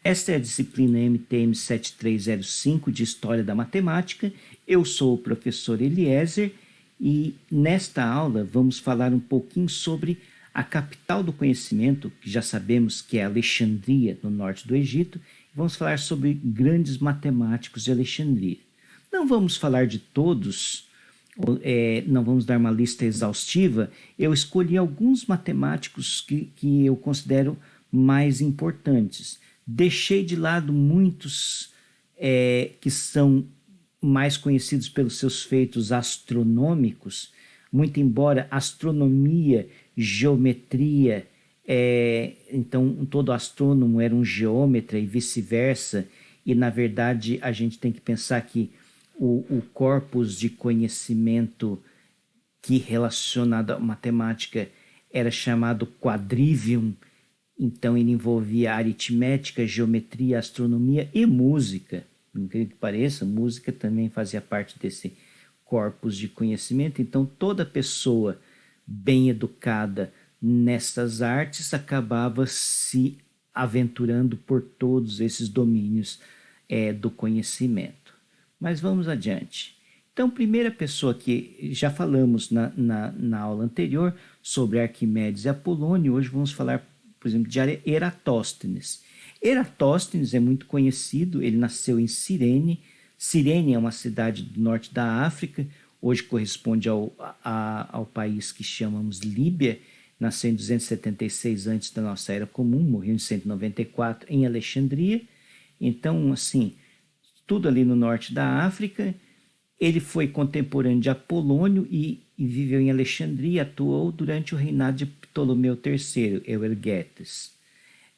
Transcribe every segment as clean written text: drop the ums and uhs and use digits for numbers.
Esta é a disciplina MTM 7305 de História da Matemática. Eu sou o professor Eliezer e nesta aula vamos falar um pouquinho sobre a capital do conhecimento, que já sabemos que é Alexandria, no norte do Egito. Vamos falar sobre grandes matemáticos de Alexandria. Não vamos falar de todos, não vamos dar uma lista exaustiva. Eu escolhi alguns matemáticos que eu considero mais importantes. Deixei de lado muitos que são mais conhecidos pelos seus feitos astronômicos, muito embora astronomia, geometria, então todo astrônomo era um geômetra e vice-versa, e na verdade a gente tem que pensar que o corpus de conhecimento que relacionado à matemática era chamado quadrivium. Então ele envolvia aritmética, geometria, astronomia e música. Por incrível que pareça, música também fazia parte desse corpus de conhecimento. Então toda pessoa bem educada nessas artes acabava se aventurando por todos esses domínios do conhecimento. Mas vamos adiante. Então, primeira pessoa que já falamos na aula anterior sobre Arquimedes e Apolônio, hoje vamos falar, por exemplo, de Eratóstenes. Eratóstenes é muito conhecido, ele nasceu em Cirene. Cirene é uma cidade do norte da África, hoje corresponde ao país que chamamos Líbia. Nasceu em 276 antes da nossa era comum, morreu em 194 em Alexandria. Então, assim, tudo ali no norte da África. Ele foi contemporâneo de Apolônio e viveu em Alexandria, atuou durante o reinado de Ptolomeu III, Euergetes.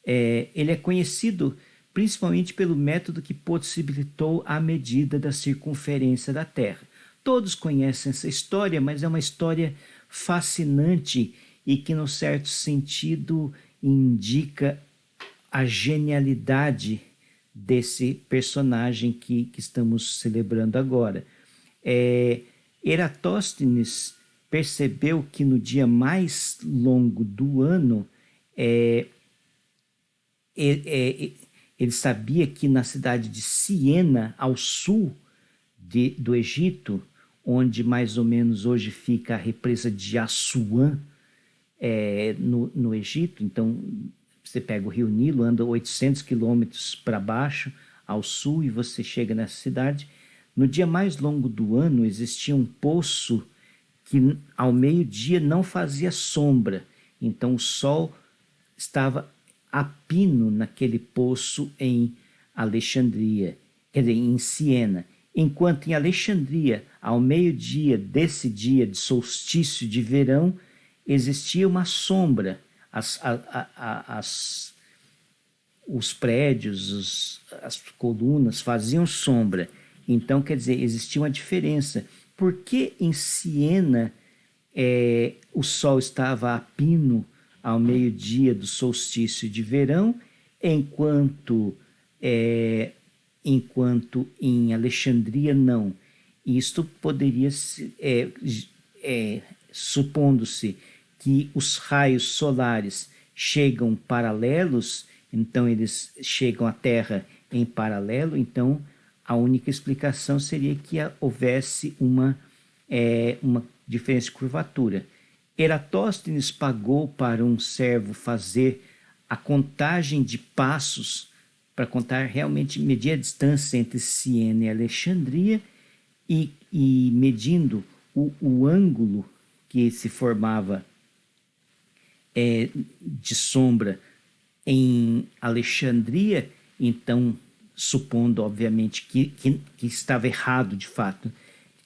Ele é conhecido principalmente pelo método que possibilitou a medida da circunferência da Terra. Todos conhecem essa história, mas é uma história fascinante e que, num certo sentido, indica a genialidade desse personagem que estamos celebrando agora. Eratóstenes percebeu que no dia mais longo do ano, ele sabia que na cidade de Siena, ao sul do Egito, onde mais ou menos hoje fica a represa de Assuã, no Egito, então você pega o rio Nilo, anda 800 quilômetros para baixo, ao sul, e você chega nessa cidade. No dia mais longo do ano, existia um poço que ao meio-dia não fazia sombra. Então o sol estava a pino naquele poço em Alexandria, quer dizer, em Siena. Enquanto em Alexandria, ao meio-dia desse dia de solstício de verão, existia uma sombra. Os prédios, as colunas faziam sombra. Então, quer dizer, existia uma diferença. Por que em Siena o sol estava a pino ao meio-dia do solstício de verão, enquanto em Alexandria não? Isto poderia ser, supondo-se que os raios solares chegam paralelos, então eles chegam à Terra em paralelo, então a única explicação seria que houvesse uma diferença de curvatura. Eratóstenes pagou para um servo fazer a contagem de passos, para contar realmente, medir a distância entre Siena e Alexandria, e medindo o ângulo que se formava de sombra em Alexandria, então, supondo, obviamente, que estava errado de fato,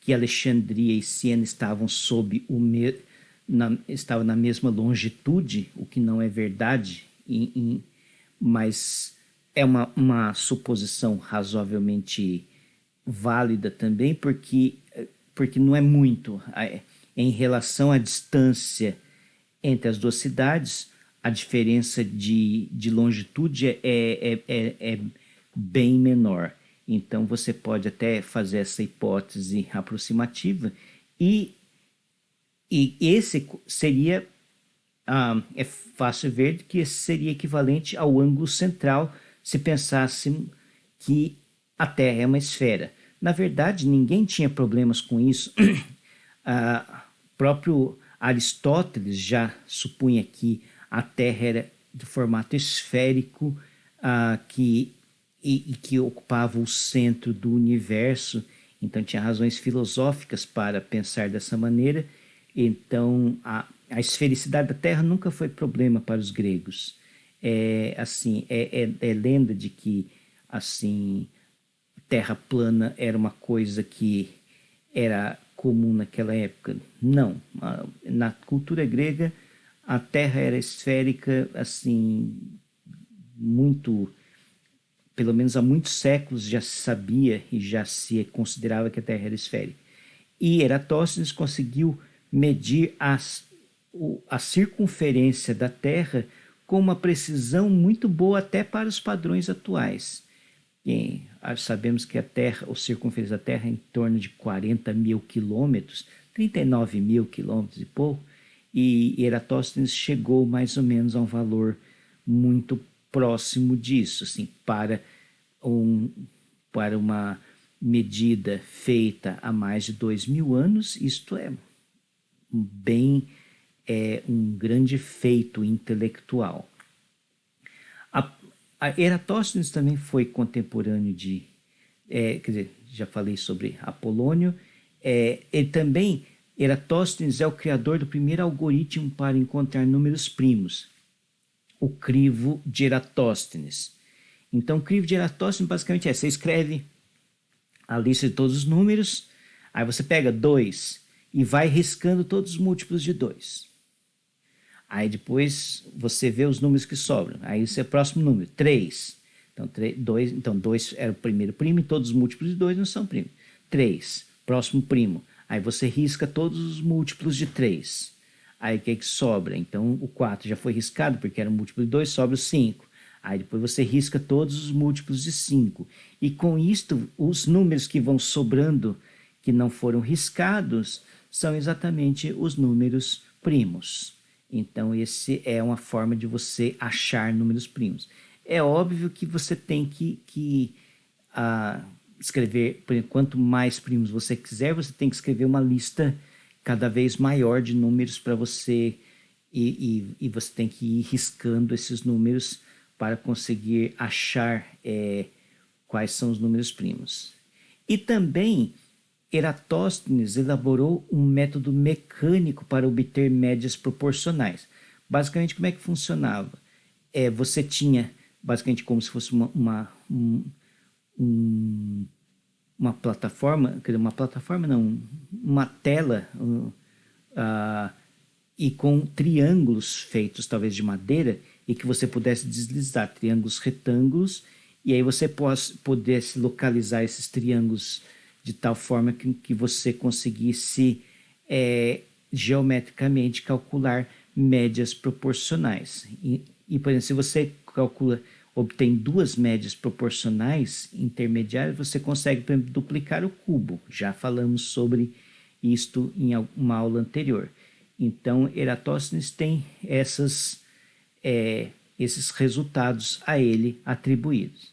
que Alexandria e Siena estavam estavam na mesma longitude, o que não é verdade, mas é uma suposição razoavelmente válida também, porque não é muito. Em relação à distância entre as duas cidades, a diferença de longitude é bem menor. Então você pode até fazer essa hipótese aproximativa, e esse seria, é fácil ver que esse seria equivalente ao ângulo central se pensasse que a Terra é uma esfera. Na verdade, ninguém tinha problemas com isso. Próprio Aristóteles já supunha que a Terra era de formato esférico, que ocupava o centro do universo. Então tinha razões filosóficas para pensar dessa maneira. Então a esfericidade da Terra nunca foi problema para os gregos. É lenda de que assim Terra plana era uma coisa que era comum naquela época. Não, na cultura grega a Terra era esférica, assim, muito, pelo menos há muitos séculos já se sabia e já se considerava que a Terra era esférica. E Eratóstenes conseguiu medir a circunferência da Terra com uma precisão muito boa até para os padrões atuais. E sabemos que a Terra, a circunferência da Terra é em torno de 40 mil quilômetros, 39 mil quilômetros e pouco, e Eratóstenes chegou mais ou menos a um valor muito próximo disso, assim, para uma medida feita há mais de 2.000 anos, isto é um grande feito intelectual. A Eratóstenes também foi contemporâneo quer dizer, já falei sobre Apolônio. Ele também, Eratóstenes é o criador do primeiro algoritmo para encontrar números primos, o crivo de Eratóstenes. Então, o crivo de Eratóstenes basicamente você escreve a lista de todos os números, aí você pega 2 e vai riscando todos os múltiplos de 2. Aí depois você vê os números que sobram. Aí esse é o próximo número, 3. Então 2 era o primeiro primo e todos os múltiplos de 2 não são primos. 3, próximo primo. Aí você risca todos os múltiplos de 3. Aí o que sobra? Então o 4 já foi riscado porque era um múltiplo de 2, sobra o 5. Aí depois você risca todos os múltiplos de 5. E com isto, os números que vão sobrando, que não foram riscados, são exatamente os números primos. Então, esse é uma forma de você achar números primos. É óbvio que você tem que escrever, quanto mais primos você quiser, você tem que escrever uma lista cada vez maior de números para você, e você tem que ir riscando esses números para conseguir achar quais são os números primos. E também Eratóstenes elaborou um método mecânico para obter médias proporcionais. Basicamente, como é que funcionava? Você tinha, basicamente, como se fosse uma plataforma, uma tela, e com triângulos feitos, talvez de madeira, e que você pudesse deslizar, triângulos retângulos, e aí você pudesse localizar esses triângulos de tal forma que você conseguisse geometricamente calcular médias proporcionais. Por exemplo, se você obtém duas médias proporcionais intermediárias, você consegue, por exemplo, duplicar o cubo. Já falamos sobre isto em uma aula anterior. Então, Eratóstenes tem esses resultados a ele atribuídos.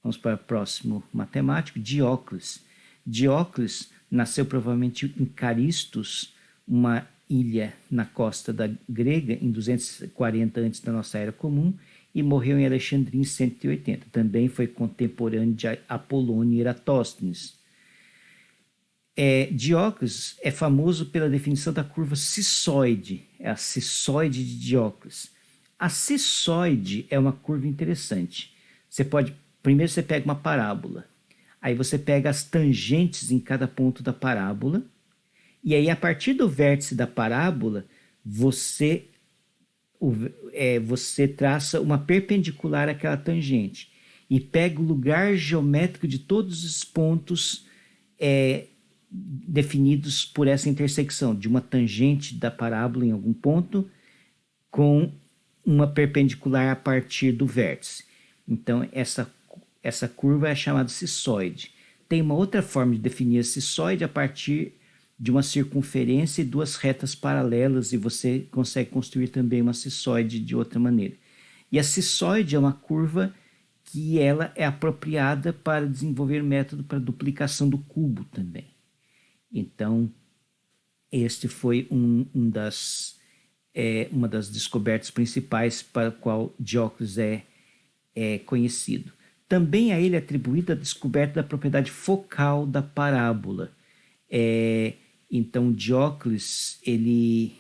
Vamos para o próximo matemático, Diócles. Diócles nasceu provavelmente em Caristos, uma ilha na costa da Grega, em 240 antes da nossa era comum, e morreu em Alexandria em 180. Também foi contemporâneo de Apolônio e Eratóstenes. Diócles é famoso pela definição da curva cissoide, é a cissoide de Diócles. A cissoide é uma curva interessante. Primeiro você pega uma parábola, aí você pega as tangentes em cada ponto da parábola, e aí a partir do vértice da parábola, você traça uma perpendicular àquela tangente, e pega o lugar geométrico de todos os pontos definidos por essa intersecção, de uma tangente da parábola em algum ponto, com uma perpendicular a partir do vértice. Então, essa curva é chamada cissoide. Tem uma outra forma de definir a cissoide a partir de uma circunferência e duas retas paralelas, e você consegue construir também uma cissoide de outra maneira. E a cissoide é uma curva que ela é apropriada para desenvolver método para duplicação do cubo também. Então, este foi uma das descobertas principais para a qual Dióclides é conhecido. Também a ele é atribuída a descoberta da propriedade focal da parábola. Então, Dióclides ele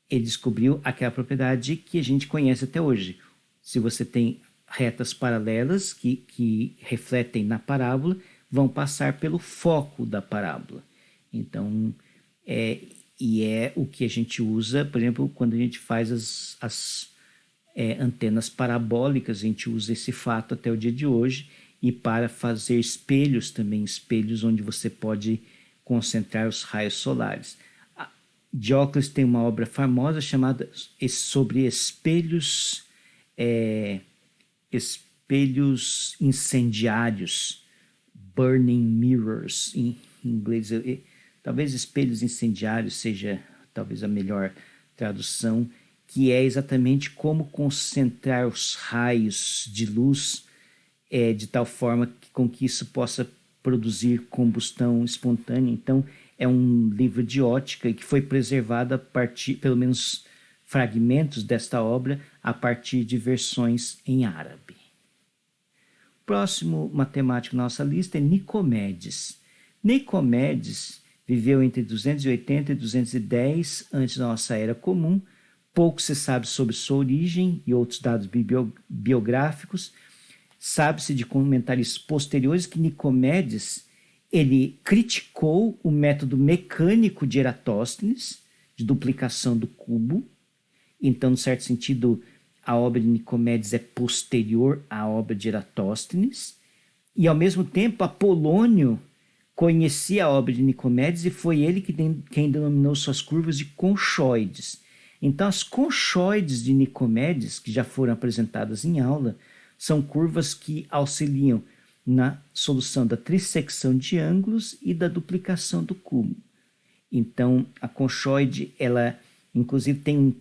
descobriu aquela propriedade que a gente conhece até hoje. Se você tem retas paralelas que refletem na parábola, vão passar pelo foco da parábola. Então, é o que a gente usa, por exemplo, quando a gente faz as antenas parabólicas, a gente usa esse fato até o dia de hoje, e para fazer espelhos também, espelhos onde você pode concentrar os raios solares. Dióclides tem uma obra famosa chamada sobre espelhos incendiários, burning mirrors, em inglês. Talvez espelhos incendiários seja talvez a melhor tradução, que é exatamente como concentrar os raios de luz de tal forma com que isso possa produzir combustão espontânea. Então, é um livro de ótica que foi preservado a partir, pelo menos fragmentos desta obra, a partir de versões em árabe. O próximo matemático na nossa lista é Nicomedes. Nicomedes viveu entre 280 e 210 antes da nossa era comum. Pouco se sabe sobre sua origem e outros dados biográficos. Sabe-se de comentários posteriores que Nicomedes ele criticou o método mecânico de Eratóstenes, de duplicação do cubo. Então, em certo sentido, a obra de Nicomedes é posterior à obra de Eratóstenes. E, ao mesmo tempo, Apolônio conhecia a obra de Nicomedes e foi ele quem denominou suas curvas de conchoides. Então, as conchoides de Nicomedes, que já foram apresentadas em aula, são curvas que auxiliam na solução da trissecção de ângulos e da duplicação do cubo. Então, a conchoide, ela inclusive tem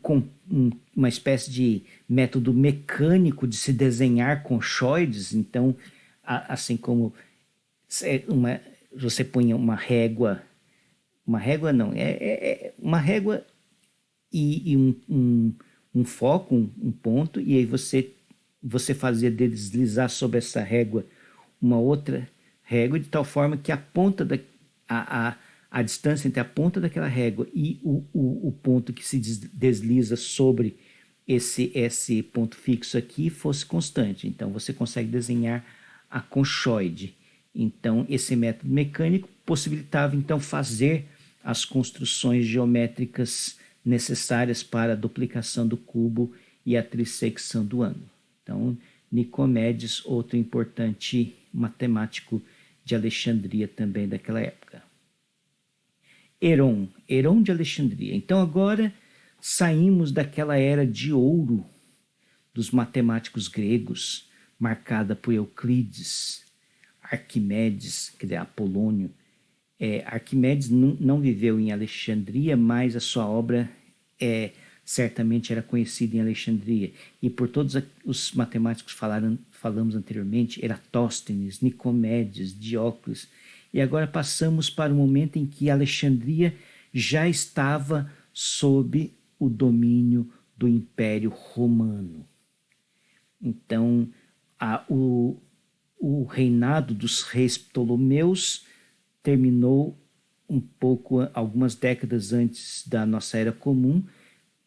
uma espécie de método mecânico de se desenhar conchoides. Então, assim como você põe uma régua e um foco, um ponto, e aí você fazia deslizar sobre essa régua uma outra régua, de tal forma que a ponta a distância entre a ponta daquela régua e o ponto que se desliza sobre esse ponto fixo aqui fosse constante. Então, você consegue desenhar a conchoide. Então, esse método mecânico possibilitava, então, fazer as construções geométricas necessárias para a duplicação do cubo e a trissecção do ângulo. Então, Nicomedes, outro importante matemático de Alexandria também daquela época. Heron de Alexandria. Então, agora saímos daquela era de ouro dos matemáticos gregos, marcada por Euclides, Arquimedes, quer dizer, Apolônio. Arquimedes não viveu em Alexandria, mas a sua obra certamente era conhecida em Alexandria. E por todos os matemáticos falamos anteriormente, Eratóstenes, Nicomedes, Dióclides. E agora passamos para o momento em que Alexandria já estava sob o domínio do Império Romano. Então, o reinado dos reis Ptolomeus terminou algumas décadas antes da nossa era comum,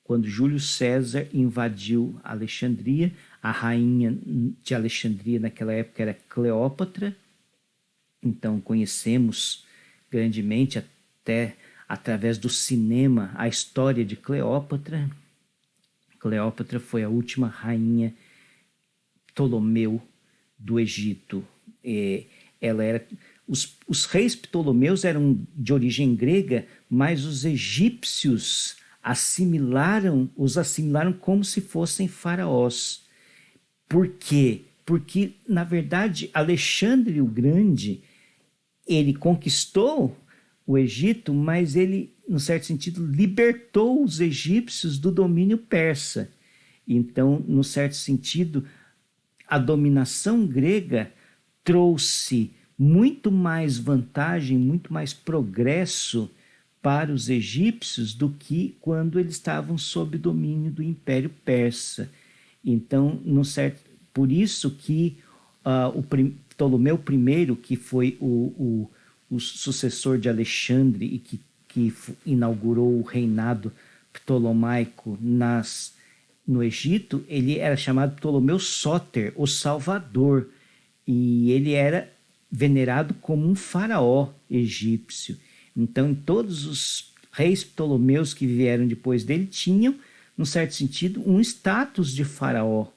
quando Júlio César invadiu Alexandria. A rainha de Alexandria naquela época era Cleópatra. Então conhecemos grandemente, até através do cinema, a história de Cleópatra. Cleópatra foi a última rainha Ptolomeu do Egito. Os reis Ptolomeus eram de origem grega, mas os egípcios os assimilaram como se fossem faraós. Por quê? Porque, na verdade, Alexandre o Grande, ele conquistou o Egito, mas ele, no certo sentido, libertou os egípcios do domínio persa. Então, no certo sentido, a dominação grega trouxe muito mais vantagem, muito mais progresso para os egípcios do que quando eles estavam sob domínio do Império Persa. Então, por isso que Ptolomeu I, que foi o sucessor de Alexandre e que inaugurou o reinado ptolomaico no Egito, ele era chamado Ptolomeu Sóter, o Salvador, e ele era venerado como um faraó egípcio. Então, todos os reis ptolomeus que vieram depois dele tinham, num certo sentido, um status de faraó,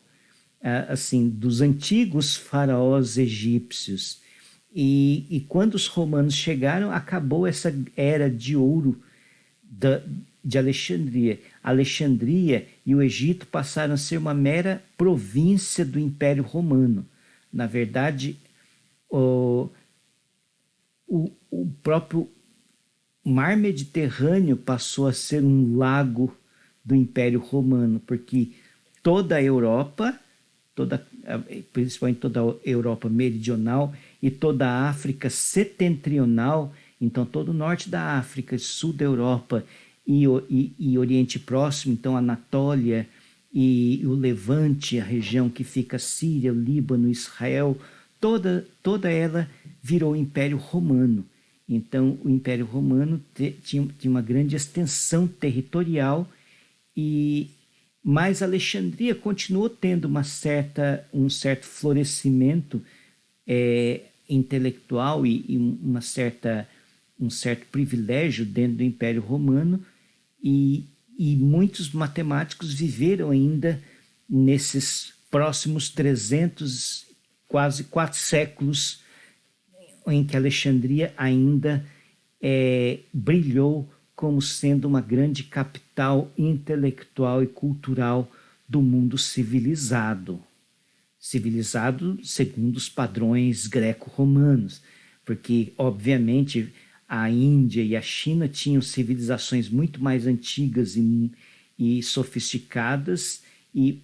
assim, dos antigos faraós egípcios. E quando os romanos chegaram, acabou essa era de ouro de Alexandria. Alexandria e o Egito passaram a ser uma mera província do Império Romano. Na verdade, o próprio Mar Mediterrâneo passou a ser um lago do Império Romano, porque toda a Europa, principalmente toda a Europa meridional e toda a África setentrional, então todo o norte da África, sul da Europa e Oriente Próximo, então Anatólia e o Levante, a região que fica Síria, Líbano, Israel, toda ela virou Império Romano. Então, o Império Romano tinha uma grande extensão territorial, mas Alexandria continuou tendo um certo florescimento intelectual e um certo privilégio dentro do Império Romano, e muitos matemáticos viveram ainda nesses próximos 300, quase 4 séculos, em que Alexandria ainda brilhou como sendo uma grande capital intelectual e cultural do mundo civilizado. Civilizado segundo os padrões greco-romanos, porque, obviamente, a Índia e a China tinham civilizações muito mais antigas e sofisticadas,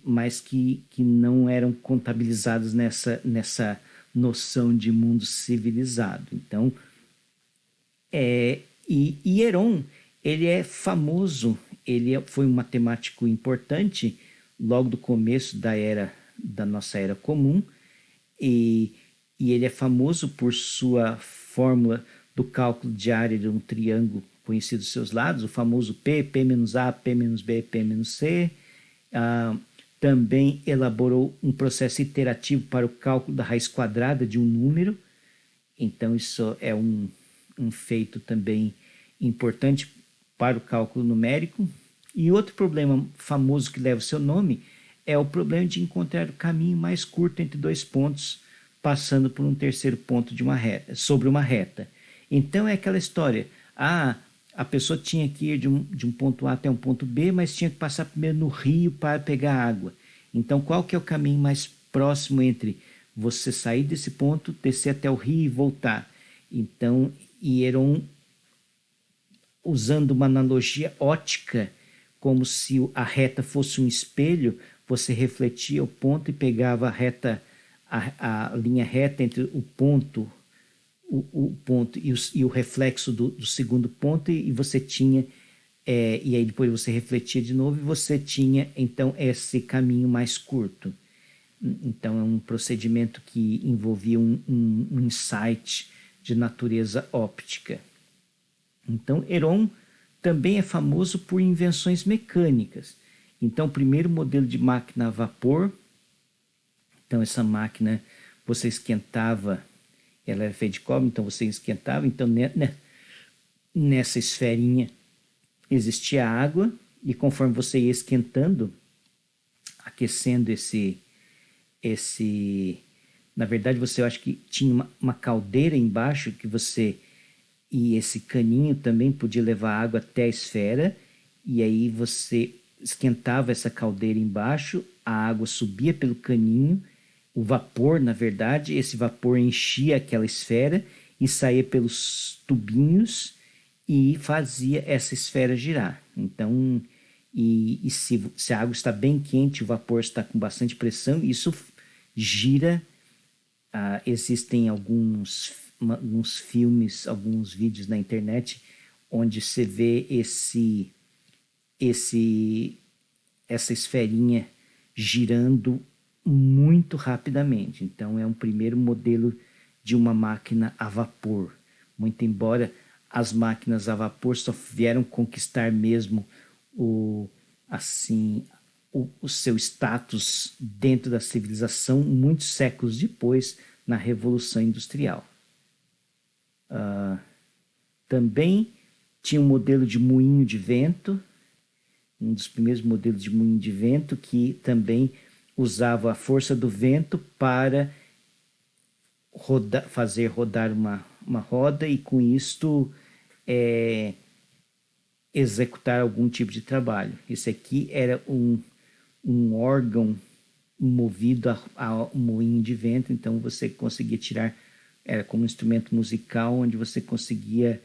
mas que não eram contabilizadas nessa noção de mundo civilizado. Então, e Heron, ele é famoso, foi um matemático importante logo do começo da nossa era comum, e ele é famoso por sua fórmula do cálculo de área de um triângulo conhecido dos seus lados, o famoso P menos A, P menos B, P menos C. Também elaborou um processo iterativo para o cálculo da raiz quadrada de um número. Então, isso é um feito também importante para o cálculo numérico. E outro problema famoso que leva o seu nome é o problema de encontrar o caminho mais curto entre dois pontos, passando por um terceiro ponto sobre uma reta. Então, é aquela história, a pessoa tinha que ir de um ponto A até um ponto B, mas tinha que passar primeiro no rio para pegar água. Então, qual que é o caminho mais próximo entre você sair desse ponto, descer até o rio e voltar? Então, Heron, usando uma analogia ótica, como se a reta fosse um espelho, você refletia o ponto e pegava a linha reta entre o ponto e o reflexo do segundo ponto, e você tinha, e aí depois você refletia de novo e você tinha, então, esse caminho mais curto. Então, é um procedimento que envolvia um insight de natureza óptica. Então, Heron também é famoso por invenções mecânicas. Então, o primeiro modelo de máquina a vapor, então essa máquina você esquentava, ela era feita de cobre, então você esquentava, então nessa esferinha existia água, e conforme você ia esquentando, aquecendo na verdade, eu acho que tinha uma caldeira embaixo e esse caninho também podia levar água até a esfera, e aí você esquentava essa caldeira embaixo, a água subia pelo caninho, o vapor, na verdade, esse vapor enchia aquela esfera e saía pelos tubinhos e fazia essa esfera girar. Então, se a água está bem quente, o vapor está com bastante pressão, isso gira. Existem alguns filmes, alguns vídeos na internet onde você vê essa esferinha girando muito rapidamente. Então é um primeiro modelo de uma máquina a vapor. Muito embora as máquinas a vapor só vieram conquistar mesmo o seu status dentro da civilização muitos séculos depois, na Revolução Industrial. Também tinha um modelo de moinho de vento, um dos primeiros modelos de moinho de vento, que também usava a força do vento para fazer rodar uma roda e, com isto, executar algum tipo de trabalho. Esse aqui era um órgão movido a moinho de vento, então você conseguia tirar, era como um instrumento musical, onde você conseguia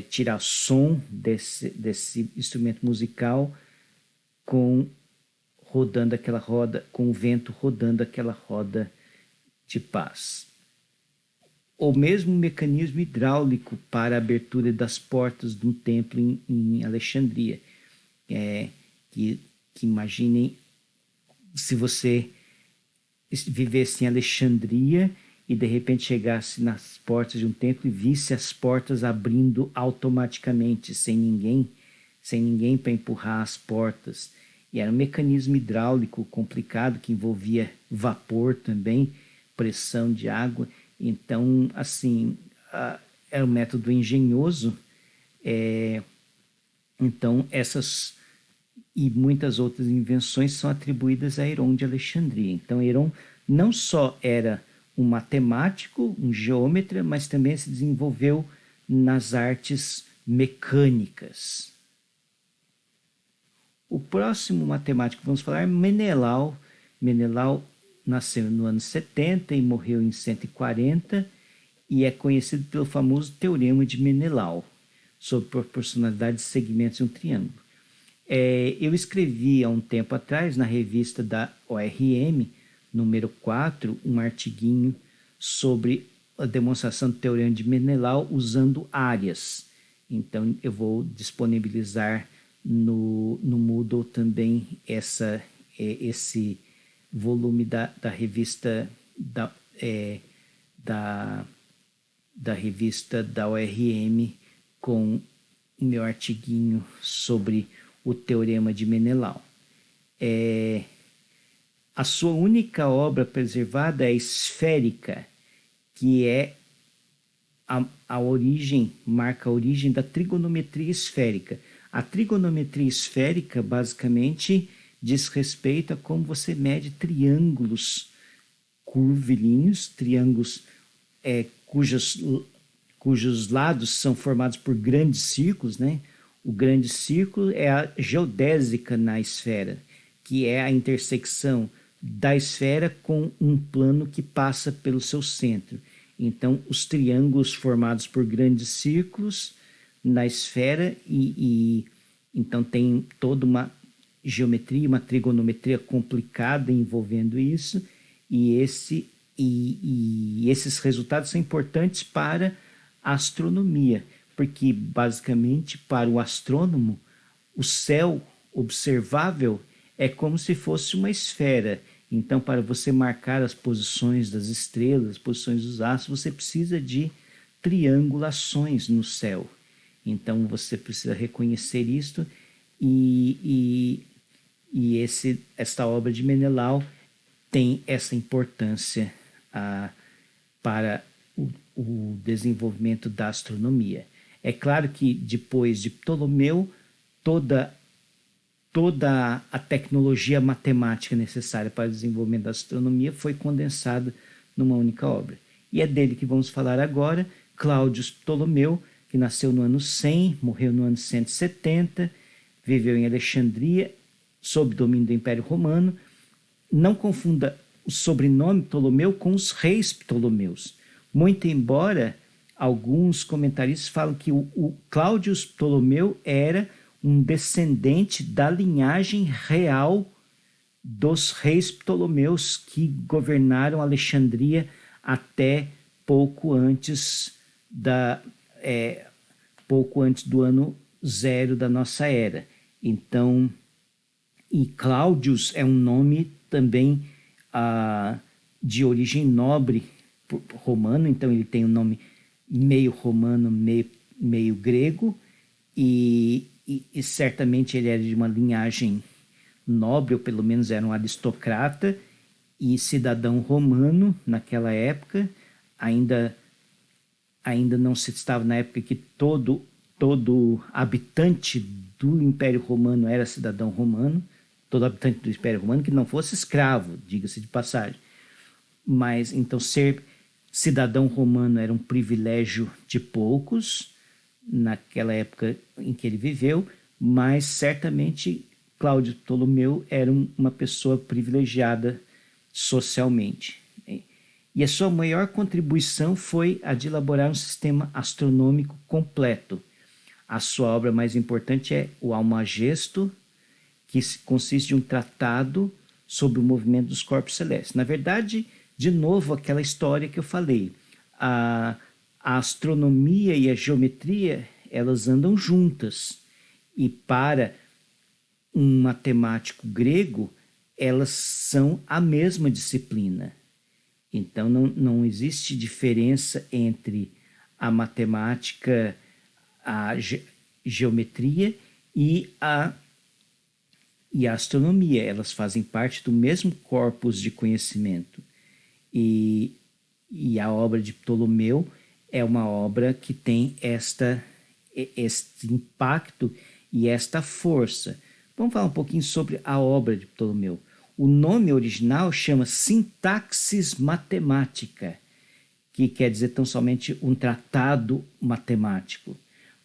tirar som desse instrumento musical rodando aquela roda, com o vento rodando aquela roda de paz. Ou mesmo um mecanismo hidráulico para a abertura das portas de um templo em Alexandria. Que imaginem se você vivesse em Alexandria e de repente chegasse nas portas de um templo e visse as portas abrindo automaticamente, sem ninguém para empurrar as portas. E era um mecanismo hidráulico complicado que envolvia vapor também, pressão de água. Então, assim, era um método engenhoso. Então, essas e muitas outras invenções são atribuídas a Heron de Alexandria. Então, Heron não só era um matemático, um geômetra, mas também se desenvolveu nas artes mecânicas. O próximo matemático que vamos falar é Menelau. Menelau nasceu no ano 70 e morreu em 140 e é conhecido pelo famoso Teorema de Menelau sobre proporcionalidade de segmentos de um triângulo. Eu escrevi há um tempo atrás na revista da ORM, número 4, um artiguinho sobre a demonstração do Teorema de Menelau usando áreas. Então eu vou disponibilizar no Moodle também esse volume da revista da revista da ORM com o meu artiguinho sobre o Teorema de Menelau. A sua única obra preservada é Esférica, que marca a origem da trigonometria esférica. A trigonometria esférica, basicamente, diz respeito a como você mede triângulos curvilíneos, triângulos cujos lados são formados por grandes círculos, né? O grande círculo é a geodésica na esfera, que é a intersecção da esfera com um plano que passa pelo seu centro. Então, os triângulos formados por grandes círculos na esfera então tem toda uma geometria, uma trigonometria complicada envolvendo isso, e esses resultados são importantes para a astronomia, porque basicamente para o astrônomo o céu observável é como se fosse uma esfera. Então, para você marcar as posições das estrelas, as posições dos astros, você precisa de triangulações no céu. Então, você precisa reconhecer isto esta obra de Menelau tem essa importância para o desenvolvimento da astronomia. É claro que depois de Ptolomeu, toda a tecnologia matemática necessária para o desenvolvimento da astronomia foi condensada numa única obra. E é dele que vamos falar agora, Cláudio Ptolomeu, que nasceu no ano 100, morreu no ano 170, viveu em Alexandria, sob domínio do Império Romano. Não confunda o sobrenome Ptolomeu com os reis Ptolomeus. Muito embora alguns comentaristas falam que o Cláudio Ptolomeu era um descendente da linhagem real dos reis Ptolomeus que governaram Alexandria até pouco antes pouco antes do ano zero da nossa era. Então, e Cláudius é um nome também de origem nobre romano, então ele tem um nome meio romano, meio grego, e certamente ele era de uma linhagem nobre, ou pelo menos era um aristocrata e cidadão romano naquela época. Ainda não se estava na época que todo habitante do Império Romano era cidadão romano, todo habitante do Império Romano que não fosse escravo, diga-se de passagem. Mas então ser cidadão romano era um privilégio de poucos naquela época em que ele viveu, mas certamente Cláudio Ptolomeu era uma pessoa privilegiada socialmente. E a sua maior contribuição foi a de elaborar um sistema astronômico completo. A sua obra mais importante é o Almagesto, que consiste em um tratado sobre o movimento dos corpos celestes. Na verdade, de novo, aquela história que eu falei, a astronomia e a geometria, elas andam juntas. E para um matemático grego, elas são a mesma disciplina. Então, não existe diferença entre a matemática, a geometria e a astronomia. Elas fazem parte do mesmo corpus de conhecimento. E a obra de Ptolomeu é uma obra que tem este impacto e esta força. Vamos falar um pouquinho sobre a obra de Ptolomeu. O nome original chama Sintaxis Mathematica, que quer dizer tão somente um tratado matemático.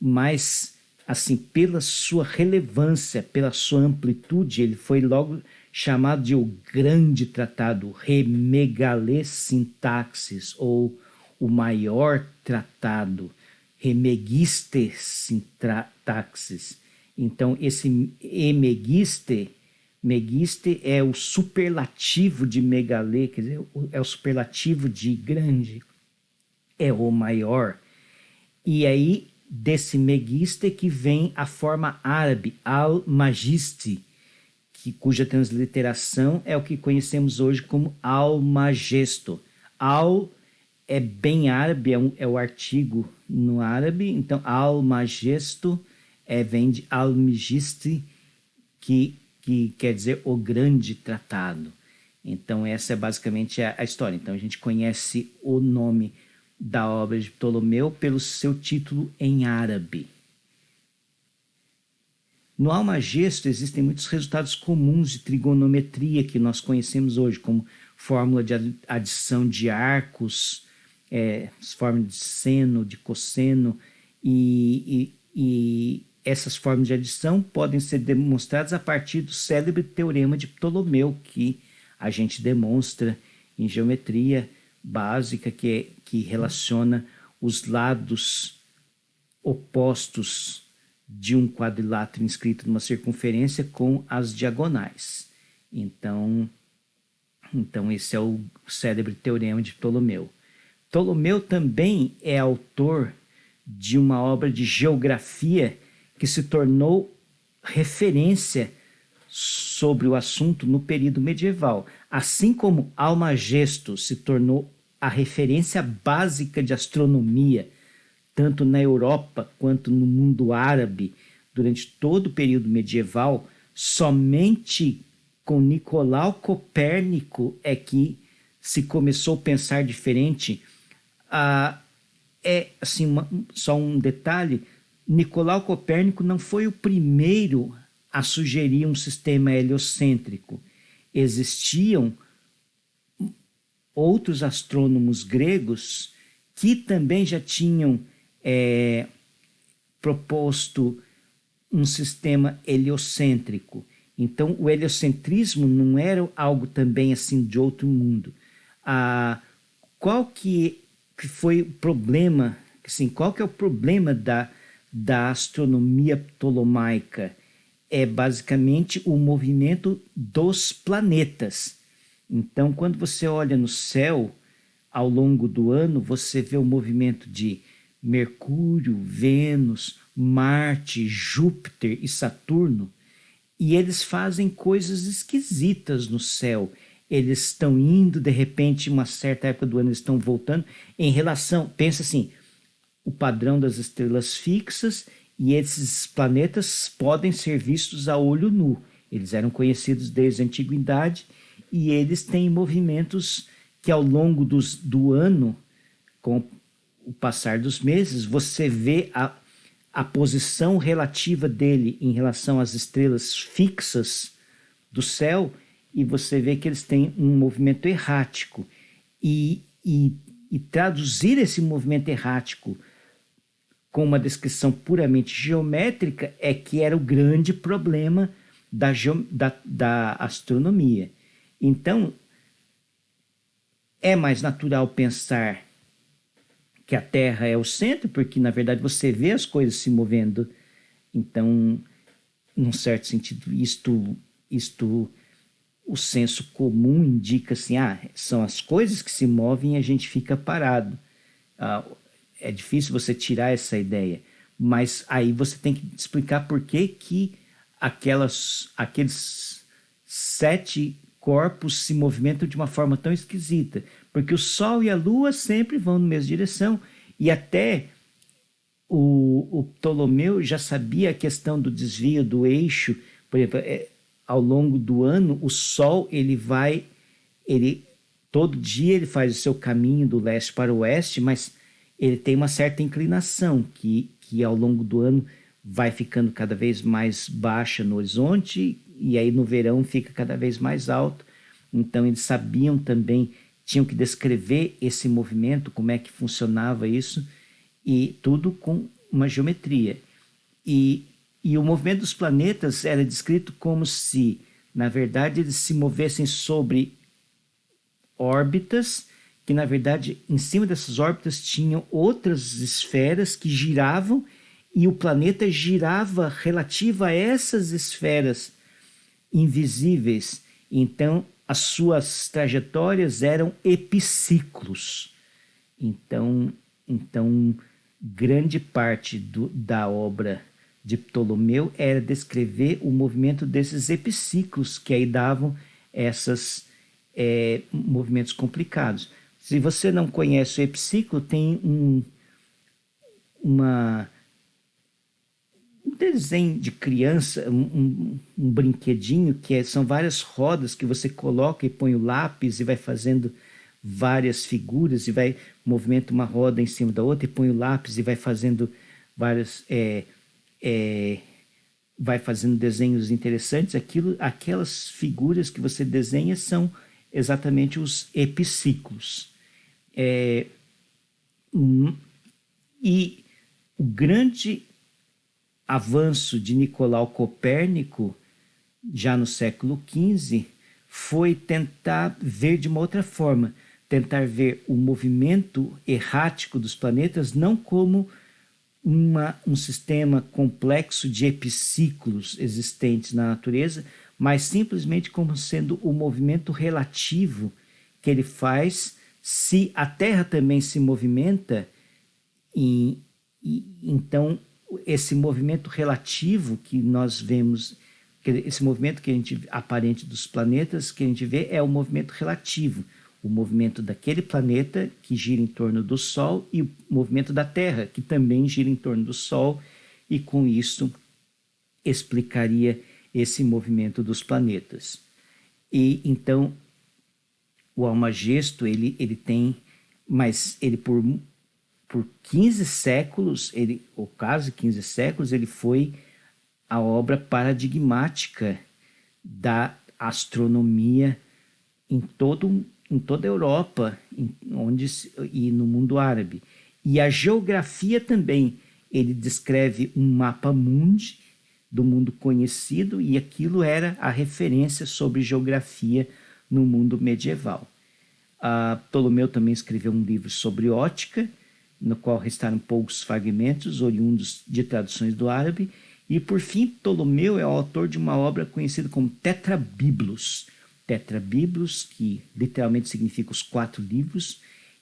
Mas, assim, pela sua relevância, pela sua amplitude, ele foi logo chamado de o grande tratado, Remegale Sintaxis, ou o maior tratado, Remegiste Sintaxis. Então, esse megiste é o superlativo de megalê, quer dizer, é o superlativo de grande, é o maior. E aí, desse megiste que vem a forma árabe, al-majiste, cuja transliteração é o que conhecemos hoje como Almagesto. Al é bem árabe, é o artigo no árabe, então Almagesto vem de Almagiste, que quer dizer o grande tratado. Então essa é basicamente a história. Então a gente conhece o nome da obra de Ptolomeu pelo seu título em árabe. No Almagesto existem muitos resultados comuns de trigonometria que nós conhecemos hoje, como fórmula de adição de arcos, fórmula de seno, de cosseno, e essas formas de adição podem ser demonstradas a partir do célebre teorema de Ptolomeu, que a gente demonstra em geometria básica, que relaciona os lados opostos de um quadrilátero inscrito numa circunferência com as diagonais. Então esse é o célebre teorema de Ptolomeu. Ptolomeu também é autor de uma obra de geografia que se tornou referência sobre o assunto no período medieval. Assim como Almagesto se tornou a referência básica de astronomia, tanto na Europa quanto no mundo árabe, durante todo o período medieval, somente com Nicolau Copérnico é que se começou a pensar diferente. Só um detalhe, Nicolau Copérnico não foi o primeiro a sugerir um sistema heliocêntrico. Existiam outros astrônomos gregos que também já tinham proposto um sistema heliocêntrico. Então, o heliocentrismo não era algo também assim de outro mundo. Qual que foi o problema? Assim, qual que é o problema da astronomia ptolomaica? é basicamente o movimento dos planetas. Então, quando você olha no céu, ao longo do ano, você vê o movimento de Mercúrio, Vênus, Marte, Júpiter e Saturno, e eles fazem coisas esquisitas no céu. Eles estão indo, de repente, uma certa época do ano, eles estão voltando. Em relação, pensa assim, o padrão das estrelas fixas, e esses planetas podem ser vistos a olho nu. Eles eram conhecidos desde a antiguidade e eles têm movimentos que ao longo do ano, com o passar dos meses, você vê a posição relativa dele em relação às estrelas fixas do céu, e você vê que eles têm um movimento errático. E traduzir esse movimento errático com uma descrição puramente geométrica é que era o grande problema da astronomia. Então, é mais natural pensar que a Terra é o centro, porque, na verdade, você vê as coisas se movendo. Então, num certo sentido, isto o senso comum indica assim, são as coisas que se movem e a gente fica parado. É difícil você tirar essa ideia, mas aí você tem que explicar por que aqueles 7 corpos se movimentam de uma forma tão esquisita, porque o Sol e a Lua sempre vão na mesma direção, e até o Ptolomeu já sabia a questão do desvio do eixo. Por exemplo, ao longo do ano, o Sol todo dia ele faz o seu caminho do leste para o oeste, mas ele tem uma certa inclinação que ao longo do ano vai ficando cada vez mais baixa no horizonte, e aí no verão fica cada vez mais alto. Então eles sabiam também, tinham que descrever esse movimento, como é que funcionava isso, e tudo com uma geometria. E o movimento dos planetas era descrito como se, na verdade, eles se movessem sobre órbitas, que na verdade em cima dessas órbitas tinham outras esferas que giravam, e o planeta girava relativa a essas esferas invisíveis. Então as suas trajetórias eram epiciclos. Então grande parte da obra de Ptolomeu era descrever o movimento desses epiciclos, que aí davam esses movimentos complicados. Se você não conhece o epiciclo, tem um desenho de criança, um brinquedinho, são várias rodas que você coloca e põe o lápis e vai fazendo várias figuras, e movimenta uma roda em cima da outra e põe o lápis e vai fazendo vai fazendo desenhos interessantes. Aquelas figuras que você desenha são exatamente os epiciclos. E o grande avanço de Nicolau Copérnico, já no século XV, foi tentar ver de uma outra forma, tentar ver o movimento errático dos planetas não como um sistema complexo de epiciclos existentes na natureza, mas simplesmente como sendo o movimento relativo que ele faz se a Terra também se movimenta. Então esse movimento relativo que nós vemos, esse movimento que a gente aparente dos planetas que a gente vê, é o movimento relativo, o movimento daquele planeta que gira em torno do Sol e o movimento da Terra, que também gira em torno do Sol, e com isso explicaria esse movimento dos planetas. E então o Almagesto ele tem, mas ele por 15 séculos, ou quase 15 séculos, ele foi a obra paradigmática da astronomia em toda a Europa e no mundo árabe. E a geografia também. Ele descreve um mapa mundi do mundo conhecido, e aquilo era a referência sobre geografia no mundo medieval. Ptolomeu também escreveu um livro sobre ótica, no qual restaram poucos fragmentos oriundos de traduções do árabe, E, por fim, Ptolomeu é o autor de uma obra conhecida como Tetrabiblos. Tetrabiblos, que literalmente significa os 4 livros,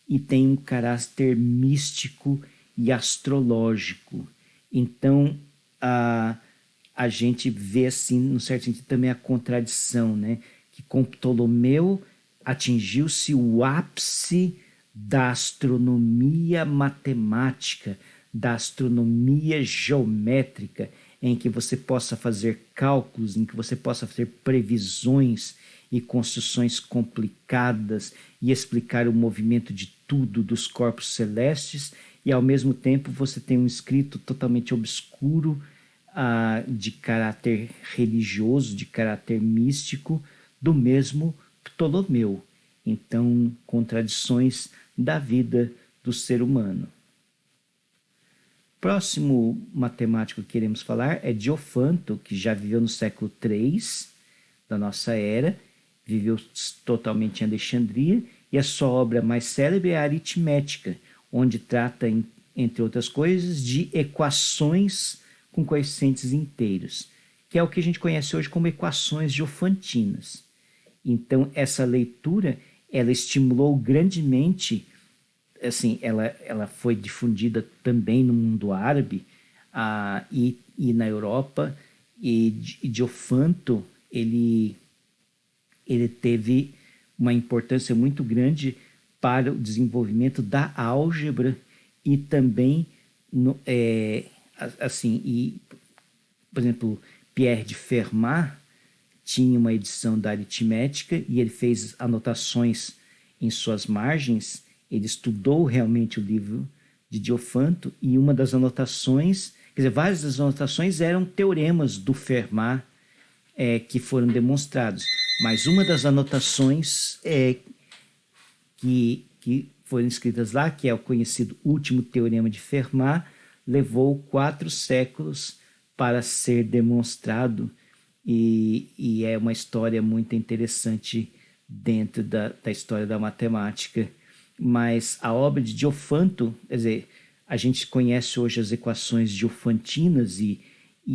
e tem um caráter místico e astrológico. Então, a gente vê, assim, num certo sentido, também a contradição, né? Que com Ptolomeu atingiu-se o ápice da astronomia matemática, da astronomia geométrica, em que você possa fazer cálculos, em que você possa fazer previsões e construções complicadas e explicar o movimento de tudo dos corpos celestes, e ao mesmo tempo você tem um escrito totalmente obscuro, de caráter religioso, de caráter místico, do mesmo Ptolomeu. Então, contradições da vida do ser humano. Próximo matemático que queremos falar é Diofanto, que já viveu no século III da nossa era, viveu totalmente em Alexandria, e a sua obra mais célebre é a Aritmética, onde trata, entre outras coisas, de equações com coeficientes inteiros, que é o que a gente conhece hoje como equações diofantinas. Então, essa leitura, ela estimulou grandemente, assim, ela foi difundida também no mundo árabe, e na Europa, e Diofanto, ele teve uma importância muito grande para o desenvolvimento da álgebra e também, por exemplo, Pierre de Fermat tinha uma edição da aritmética e ele fez anotações em suas margens. Ele estudou realmente o livro de Diofanto, e uma das anotações, quer dizer, várias das anotações eram teoremas do Fermat, que foram demonstrados, mas uma das anotações que foram escritas lá, que é o conhecido último teorema de Fermat, levou 4 séculos para ser demonstrado, e é uma história muito interessante dentro da história da matemática. Mas a obra de Diofanto, quer dizer, a gente conhece hoje as equações diofantinas, e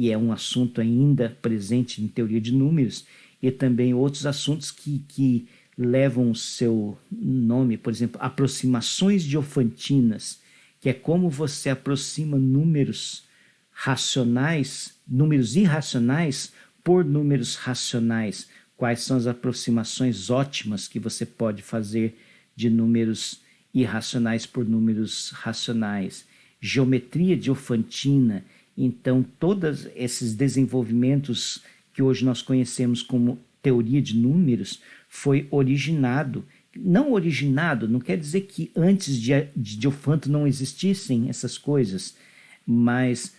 é um assunto ainda presente em teoria de números, e também outros assuntos que levam o seu nome, por exemplo, aproximações diofantinas, que é como você aproxima números racionais, números irracionais por números racionais. Quais são as aproximações ótimas que você pode fazer de números irracionais por números racionais? Geometria diofantina. Então, todos esses desenvolvimentos que hoje nós conhecemos como teoria de números foi originado. Não originado, não quer dizer que antes de Diofanto não existissem essas coisas, mas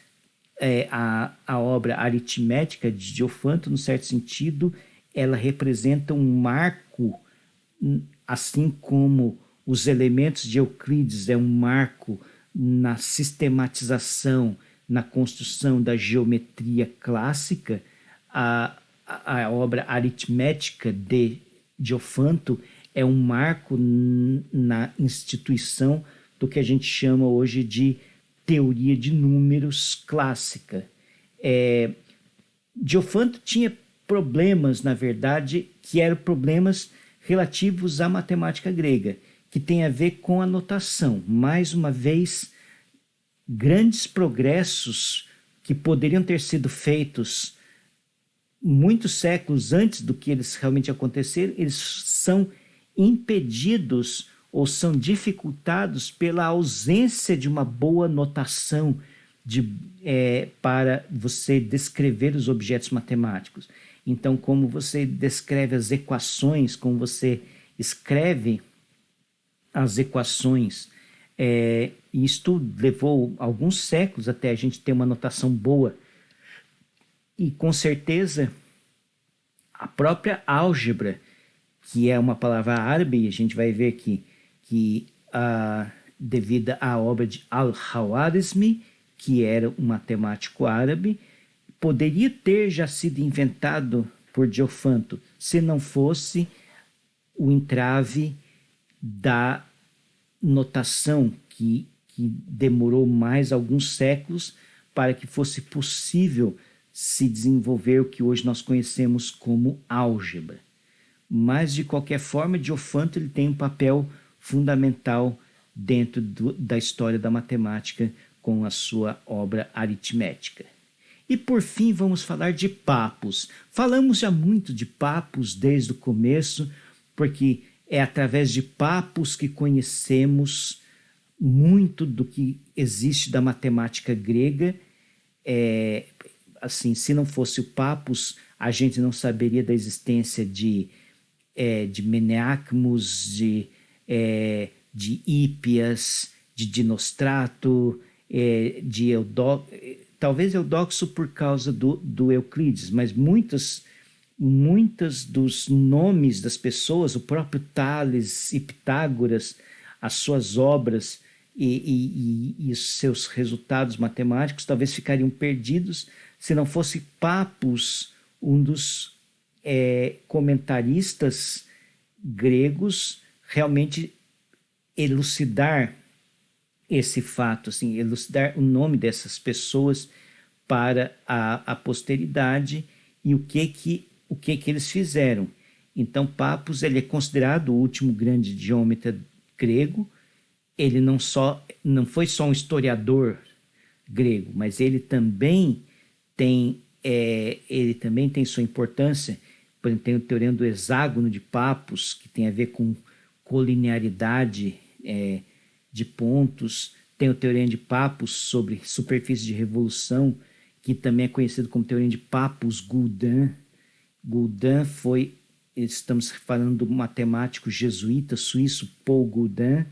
a obra aritmética de Diofanto, no certo sentido, ela representa um marco, assim como os elementos de Euclides é um marco na sistematização, na construção da geometria clássica. A obra aritmética de Diofanto é um marco na instituição do que a gente chama hoje de teoria de números clássica. Diofanto tinha problemas, na verdade, que eram problemas relativos à matemática grega, que tem a ver com a notação. Mais uma vez, grandes progressos que poderiam ter sido feitos muitos séculos antes do que eles realmente aconteceram, eles são impedidos ou são dificultados pela ausência de uma boa notação para você descrever os objetos matemáticos. Então, como você descreve as equações, como você escreve as equações, isto levou alguns séculos até a gente ter uma notação boa. E, com certeza, a própria álgebra, que é uma palavra árabe, e a gente vai ver que devido à obra de Al-Khwarizmi, que era um matemático árabe, poderia ter já sido inventado por Diofanto, se não fosse o entrave da notação, que demorou mais alguns séculos para que fosse possível se desenvolver o que hoje nós conhecemos como álgebra. Mas, de qualquer forma, Diofanto ele tem um papel fundamental dentro da história da matemática com a sua obra aritmética. E, por fim, vamos falar de Pappus. Falamos já muito de Pappus desde o começo, porque é através de Pappus que conhecemos muito do que existe da matemática grega. Assim, se não fosse o Pappus, a gente não saberia da existência de Meneacmus, de Hípias, de Dinostrato, de talvez Eudoxo por causa do Euclides, mas muitas dos nomes das pessoas, o próprio Tales e Pitágoras, as suas obras e os seus resultados matemáticos talvez ficariam perdidos se não fosse Pappus, um dos comentaristas gregos, realmente elucidar esse fato, assim, elucidar o nome dessas pessoas para a posteridade e o que eles fizeram. Então, Pappus ele é considerado o último grande geômetra grego. Ele não foi só um historiador grego, mas ele também tem sua importância. Por exemplo, tem o teorema do hexágono de Pappus, que tem a ver com colinearidade de pontos. Tem o teorema de Pappus sobre superfície de revolução, que também é conhecido como teorema de Pappus-Guldan. Guldan estamos falando do matemático jesuíta suíço Paul Guldan,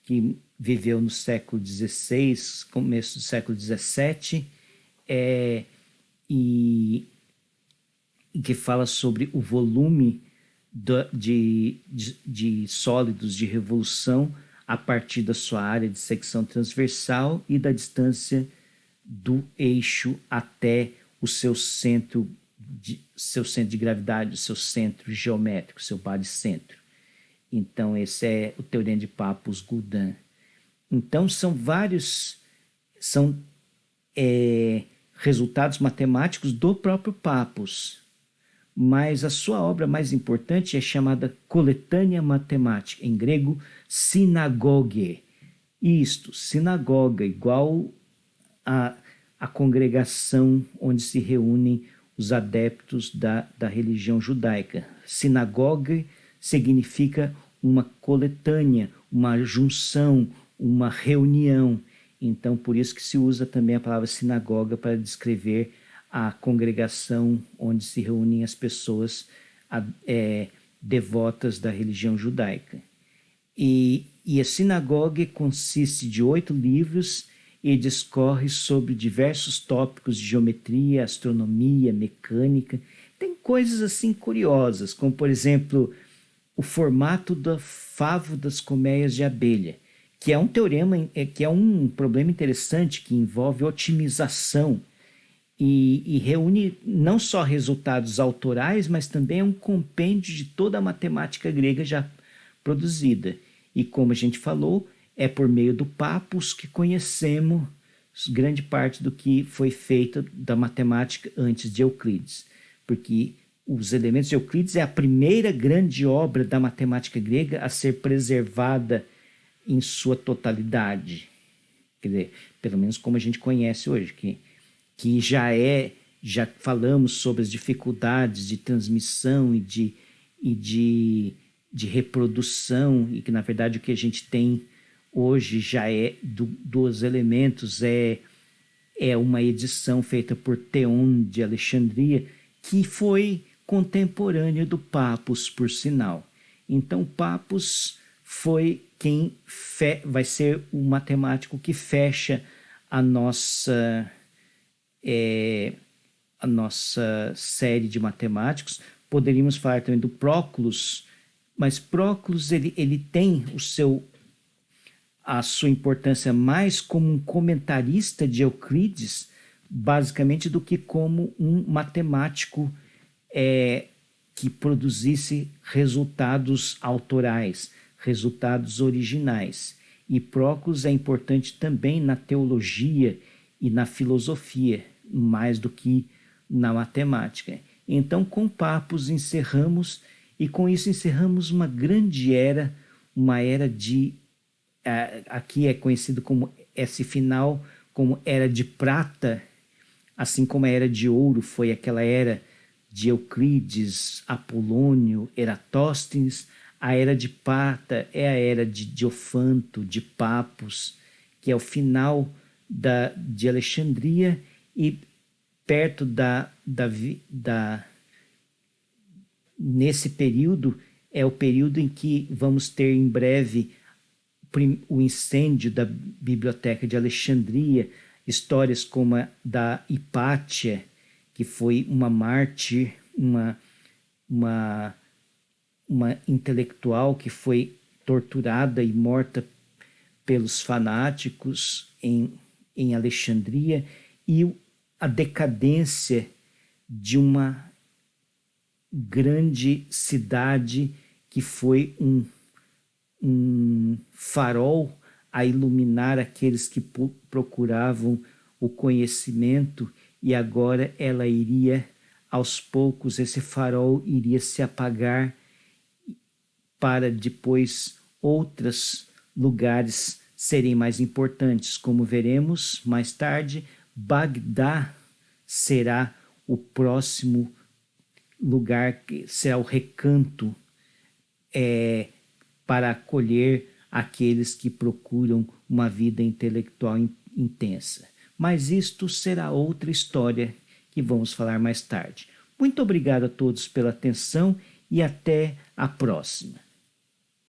que viveu no século XVI, começo do século XVII, e que fala sobre o volume de sólidos de revolução a partir da sua área de secção transversal e da distância do eixo até o seu centro de gravidade, o seu centro geométrico, seu baricentro. Então, esse é o teorema de Pappus-Guldan. Então, são resultados matemáticos do próprio Pappus, mas a sua obra mais importante é chamada Coletânea Matemática, em grego, Synagoge. Isto, sinagoga, igual a congregação onde se reúnem os adeptos da religião judaica. Sinagoge significa uma coletânea, uma junção, uma reunião. Então, por isso que se usa também a palavra sinagoga para descrever a congregação onde se reúnem as pessoas devotas da religião judaica. E a sinagoga consiste de 8 livros e discorre sobre diversos tópicos de geometria, astronomia, mecânica. Tem coisas assim curiosas, como, por exemplo, o formato do favo das colmeias de abelha, que é um teorema, que é um problema interessante que envolve otimização e reúne não só resultados autorais, mas também é um compêndio de toda a matemática grega já produzida. E como a gente falou, é por meio do Pappus que conhecemos grande parte do que foi feito da matemática antes de Euclides, porque os elementos de Euclides é a primeira grande obra da matemática grega a ser preservada em sua totalidade. Quer dizer, pelo menos como a gente conhece hoje, que já falamos sobre as dificuldades de transmissão e de reprodução, e que na verdade o que a gente tem hoje já dos elementos é uma edição feita por Theon de Alexandria, que foi contemporâneo do Pappus, por sinal. Então, Pappus foi quem vai ser o matemático que fecha a nossa série de matemáticos. Poderíamos falar também do Próclus, mas Próclus ele tem a sua importância mais como um comentarista de Euclides, basicamente, do que como um matemático que produzisse resultados autorais, resultados originais. E Próclus é importante também na teologia e na filosofia, mais do que na matemática. Então, com Papos encerramos, e com isso encerramos uma grande era, uma era de, aqui é conhecido como esse final, como era de prata, assim como a era de ouro foi aquela era de Euclides, Apolônio, Eratóstenes. A era de prata é a era de Diofanto, de Papos, que é o final de Alexandria, e perto nesse período é o período em que vamos ter em breve o incêndio da Biblioteca de Alexandria, histórias como a da Hipátia, que foi uma mártir, uma intelectual que foi torturada e morta pelos fanáticos em Alexandria, e a decadência de uma grande cidade que foi um farol a iluminar aqueles que procuravam o conhecimento, e agora ela iria, aos poucos, esse farol iria se apagar para depois outros lugares serem mais importantes. Como veremos mais tarde, Bagdá será o próximo lugar, que será o recanto para acolher aqueles que procuram uma vida intelectual intensa. Mas isto será outra história que vamos falar mais tarde. Muito obrigado a todos pela atenção e até a próxima.